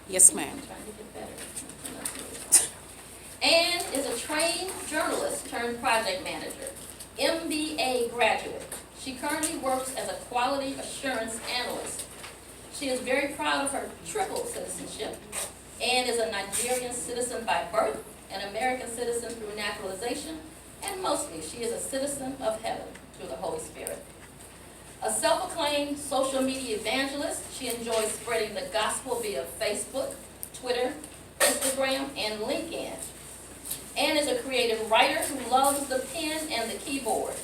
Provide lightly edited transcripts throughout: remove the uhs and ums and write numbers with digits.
Yes, ma'am. Trying to get better. Anne is a trained journalist turned project manager, MBA graduate. She currently works as a quality assurance analyst. She is very proud of her triple citizenship. Anne is a Nigerian citizen by birth, an American citizen through naturalization, and mostly she is a citizen of heaven through the Holy Spirit. A self-acclaimed social media evangelist, she enjoys spreading the gospel via Facebook, Twitter, Instagram, and LinkedIn. Anne is a creative writer who loves the pen and the keyboard.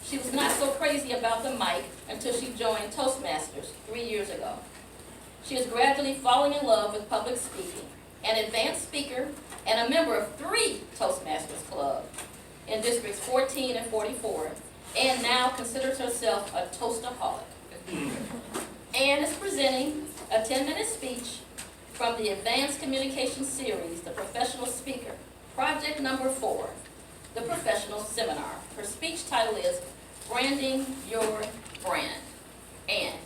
She was not so crazy about the mic until she joined Toastmasters 3 years ago. She is gradually falling in love with public speaking, an advanced speaker, and a member of 3 Toastmasters Club in districts 14 and 44, and now considers herself a toastaholic. Anne is presenting a 10-minute speech from the Advanced Communication Series, The Professional Speaker, project number 4, the Professional Seminar. Her speech title is Branding Your Brand. Anne.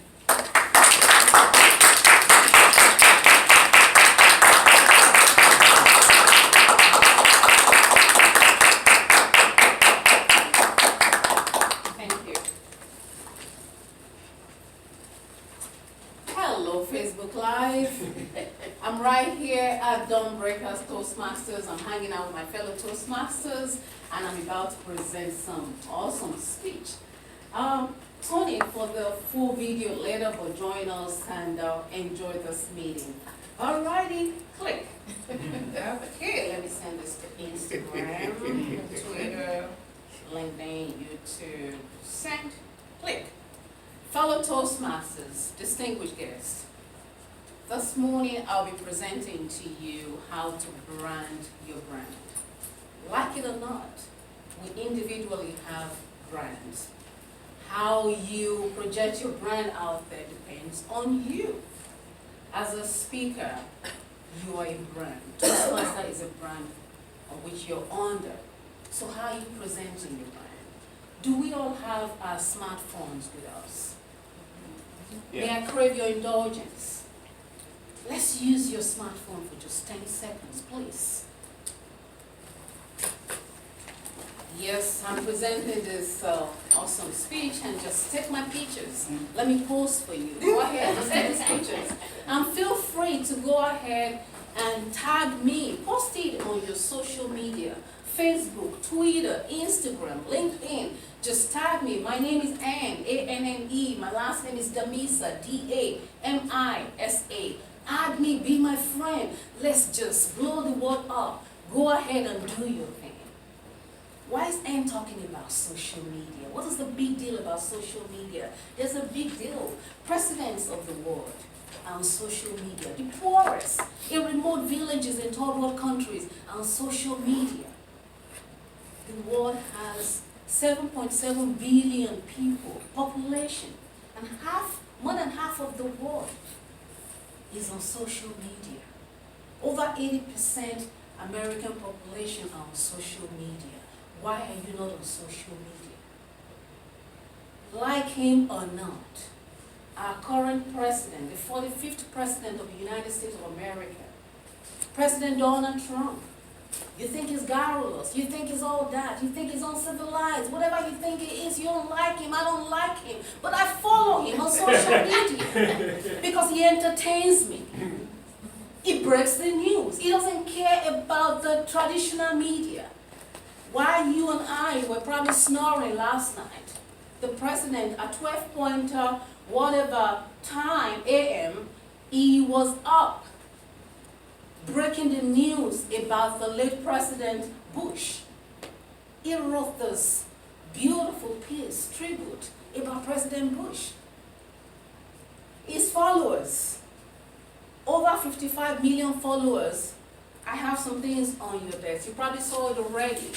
Hello, Facebook Live. I'm right here at Dawn-Breakers Toastmasters. I'm hanging out with my fellow Toastmasters, and I'm about to present some awesome speech. Tune in for the full video later, but join us and enjoy this meeting. Alrighty, click. Okay, let me send this to Instagram, Twitter, LinkedIn, YouTube. Send, click. Fellow Toastmasters, distinguished guests, this morning I'll be presenting to you how to brand your brand. Like it or not, we individually have brands. How you project your brand out there depends on you. As a speaker, you are a brand. Toastmaster is a brand of which you're under. So how are you presenting your brand? Do we all have our smartphones with us? Yeah. May I crave your indulgence? Let's use your smartphone for just 10 seconds, please. Yes, I'm presenting this awesome speech, and just take my pictures. Let me pose for you. Go ahead, just take these pictures. And feel free to go ahead and tag me. Post it on your social media. Facebook, Twitter, Instagram, LinkedIn. Just tag me. My name is Anne, A-N-N-E. My last name is Damisa, D-A-M-I-S-A. Add me, be my friend. Let's just blow the world up. Go ahead and do your thing. Why is Anne talking about social media? What is the big deal about social media? There's a big deal. Presidents of the world are on social media. The poorest in remote villages in third world countries are on social media. The world has 7.7 billion people, population, and more than half of the world is on social media. Over 80% American population are on social media. Why are you not on social media? Like him or not, our current president, the 45th president of the United States of America, President Donald Trump, you think he's garrulous, you think he's all that, you think he's uncivilized, whatever you think he is, you don't like him, I don't like him, but I follow him on social media because he entertains me. He breaks the news. He doesn't care about the traditional media. While you and I were probably snoring last night, the president at 12 whatever time a.m., he was up breaking the news about the late President Bush. He wrote this beautiful piece, tribute, about President Bush. His followers, over 55 million followers. I have some things on your desk. You probably saw it already.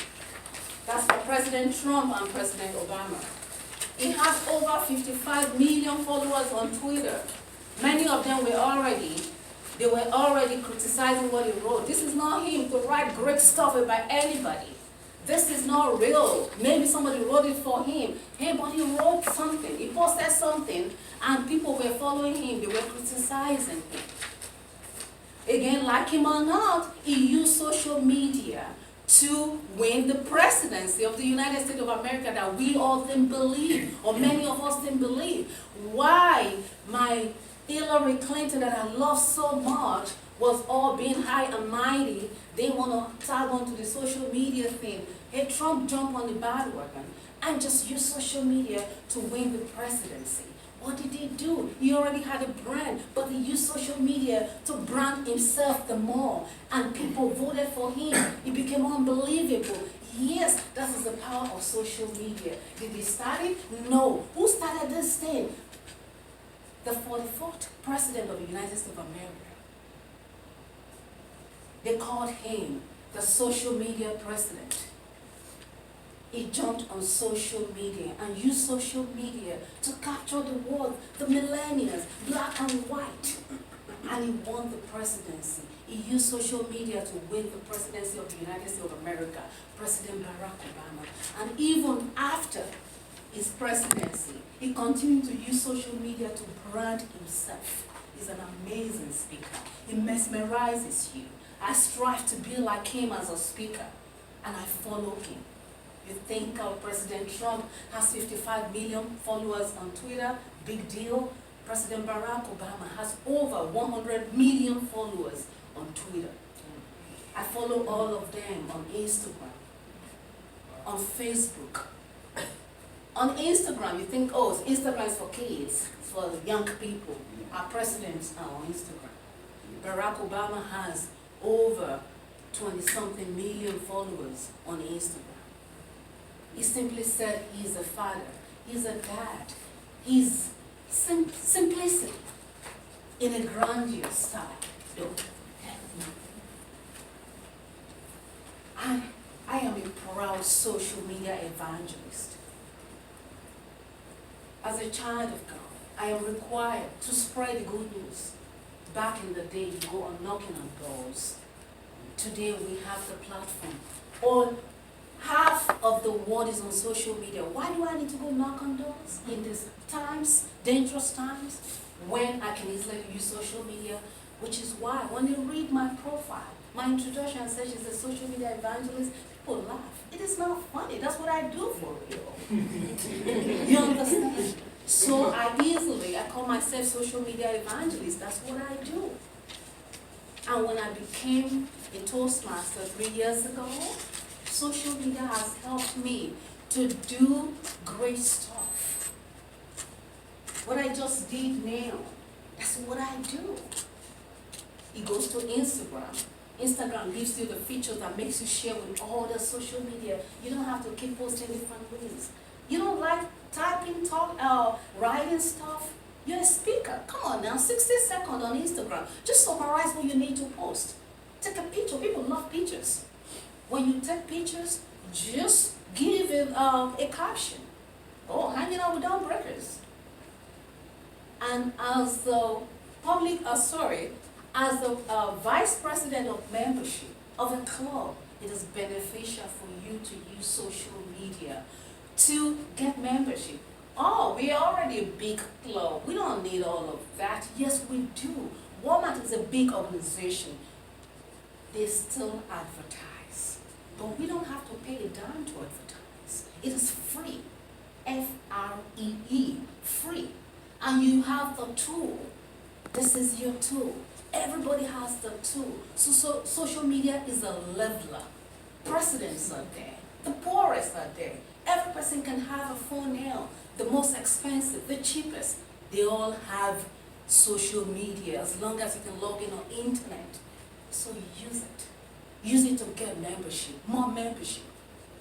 That's for President Trump and President Obama. He has over 55 million followers on Twitter. Many of them were already criticizing what he wrote. This is not him to write great stuff about anybody. This is not real. Maybe somebody wrote it for him. Hey, but he wrote something. He posted something, and people were following him. They were criticizing him. Again, like him or not, he used social media to win the presidency of the United States of America that we all didn't believe, or many of us didn't believe. Why my Hillary Clinton that I love so much was all being high and mighty. They want to tag onto the social media thing. Hey, Trump jumped on the bandwagon and just used social media to win the presidency. What did he do? He already had a brand, but he used social media to brand himself the more. And people voted for him. It became unbelievable. Yes, that is the power of social media. Did he start it? No. Who started this thing? The 44th president of the United States of America. They called him the social media president. He jumped on social media and used social media to capture the world, the millennials, black and white. And he won the presidency. He used social media to win the presidency of the United States of America, President Barack Obama. And even after his presidency, he continued to use social media to brand himself. He's an amazing speaker. He mesmerizes you. I strive to be like him as a speaker, and I follow him. You think our President Trump has 55 million followers on Twitter? Big deal. President Barack Obama has over 100 million followers on Twitter. I follow all of them on Instagram, on Facebook. On Instagram, you think, oh, Instagram is for kids, it's for young people. Our presidents are on Instagram. Barack Obama has over 20-something million followers on Instagram. He simply said he's a father, he's a dad, he's simplicity in a grandiose style. Don't I am a proud social media evangelist. As a child of God, I am required to spread the good news. Back in the day, you go on knocking on doors. Today, we have the platform. All half of the world is on social media. Why do I need to go knock on doors in these times, dangerous times, when I can easily use social media? Which is why when you read my profile, my introduction says she's a social media evangelist, people laugh. It is not funny. That's what I do for real. You understand? So I call myself social media evangelist. That's what I do. And when I became a Toastmaster 3 years ago, social media has helped me to do great stuff. What I just did now, that's what I do. It goes to Instagram. Instagram gives you the features that makes you share with all the social media. You don't have to keep posting different ways. You don't like typing, writing stuff? You're a speaker. Come on now, 60 seconds on Instagram. Just summarize what you need to post. Take a picture. People love pictures. When you take pictures, just give it a caption. Oh, hanging out with Dawn-Breakers. And as the as the vice president of membership of a club, it is beneficial for you to use social media to get membership. Oh, we're already a big club. We don't need all of that. Yes, we do. Walmart is a big organization. They still advertise. But we don't have to pay a dime to advertise. It is free. Free. Free. And you have the tool. This is your tool. Everybody has the tool. So social media is a leveler. Presidents are there. The poorest are there. Every person can have a phone now. The most expensive, the cheapest. They all have social media as long as you can log in on internet. So use it. Use it to get membership, more membership.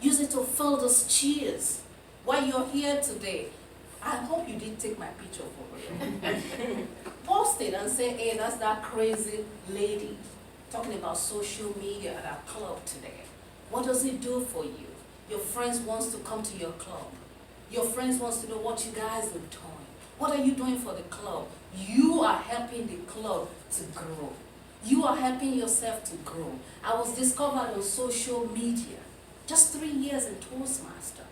Use it to fill those chairs. While you're here today, I hope you did take my picture for real. Post it and say, hey, that's that crazy lady talking about social media at our club today. What does it do for you? Your friends wants to come to your club. Your friends wants to know what you guys are doing. What are you doing for the club? You are helping the club to grow. You are helping yourself to grow. I was discovered on social media. Just 3 years in Toastmaster.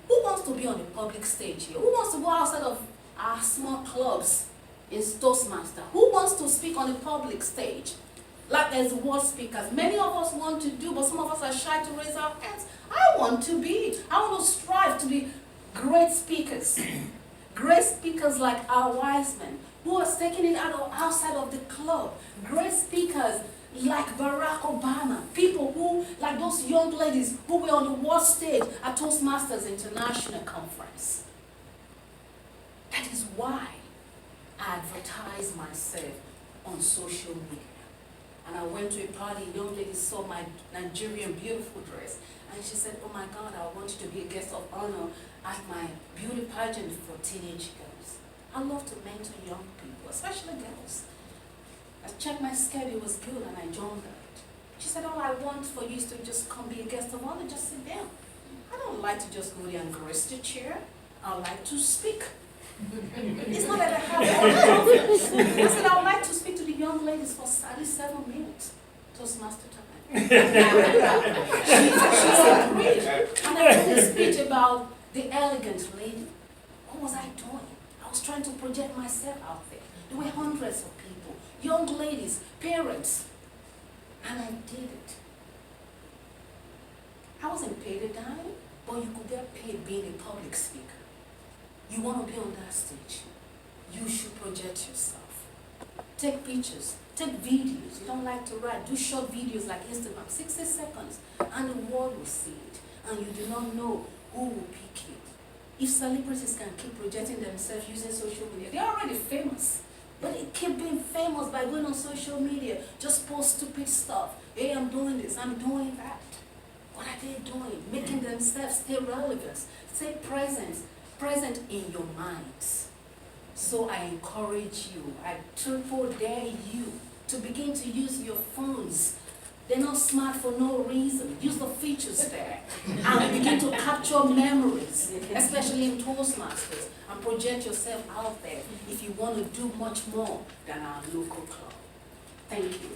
Who wants to be on the public stage here? Who wants to go outside of our small clubs is Toastmaster. Who wants to speak on a public stage? Like there's word speakers. Many of us want to do, but some of us are shy to raise our hands. I want to strive to be great speakers. Great speakers like our wise men, who are taking it outside of the club. Great speakers like Barack Obama. People who, like those young ladies who were on the world stage at Toastmasters International Conference. That is why I advertise myself on social media. And I went to a party, a young lady saw my Nigerian beautiful dress, and she said, oh my God, I want you to be a guest of honor at my beauty pageant for teenage girls. I love to mentor young people, especially girls. I checked my schedule, it was good, and I joined that. She said, all I want for you is to just come be a guest of honor, just sit down. I don't like to just go there and grace the chair. I like to speak. It's not that I have all the confidence. I said, I would like to speak to the young ladies for 37 minutes. Toastmaster time. she agreed. And I did a speech about the elegant lady. What was I doing? I was trying to project myself out there. There were hundreds of people, young ladies, parents. And I did it. I wasn't paid a dime, but you could get paid being a public speaker. You want to be on that stage, you should project yourself. Take pictures, take videos. You don't like to write, do short videos like Instagram, 60 seconds, and the world will see it. And you do not know who will pick you. If celebrities can keep projecting themselves using social media, they're already famous. But they keep being famous by going on social media, just post stupid stuff. Hey, I'm doing this, I'm doing that. What are they doing? Making themselves stay relevant, stay present in your minds. So I encourage you, I triple dare you to begin to use your phones. They're not smart for no reason. Use the features there and begin to capture memories, especially in Toastmasters, and project yourself out there if you want to do much more than our local club. Thank you.